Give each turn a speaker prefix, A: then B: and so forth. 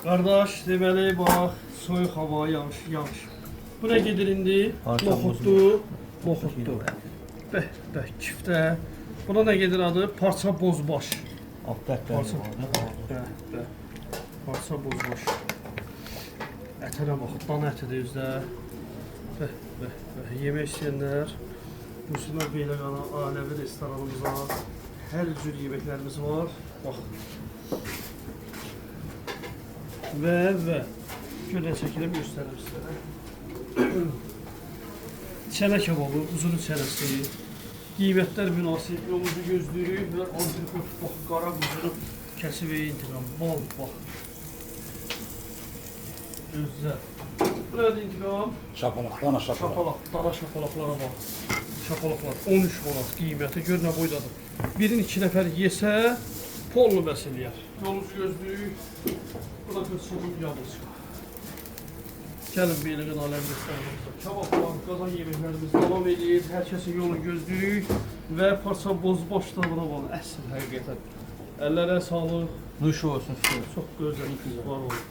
A: Qardaş, deməli bax, soyuq hava, yağış. Bu nə gedir indi? Noxuddu. Bəh, kiftə. Buna nə gedir adı? Parça bozbaş. Parça bozbaş. Ətənə bax, dan ətidir üzdə. Bəh, yemək istəyənlər. Buyursunlar belə qana ailəvi restoranımıza. Hər cür yeməklərimiz var. Bax. Və gölə çəkilib göstərim sizlərə. Çənə kebabı, uzun çənəsi. Qiymətlər münasib, yolunuzu gözləyirik və antrikot, bax, qara quzunu kəsib intiqam, bal, bax. Gözlər. Bu nədir intiqam?
B: Şapalaq, dana şapalaq.
A: Dana şapalaqlara bax. Şapalaqlar 13 manat qiyməti, gör nə boydadır. Birini 2 nəfər yesə, pollu bəs eləyər. Yolunuzu gözləyirik. Bu da qırsılın yalıcı. Gəlin Beyləqan aləmi restoranımızda. Kabablar, qazan yeməklərimiz davam edir. Hər kəsin yolunu gözləyirik. Və parça bozbaş tadına var. Əsl həqiqətən. Əllərə sağlıq.
B: Nuş olsun.
A: Çox gözəl. Var olun.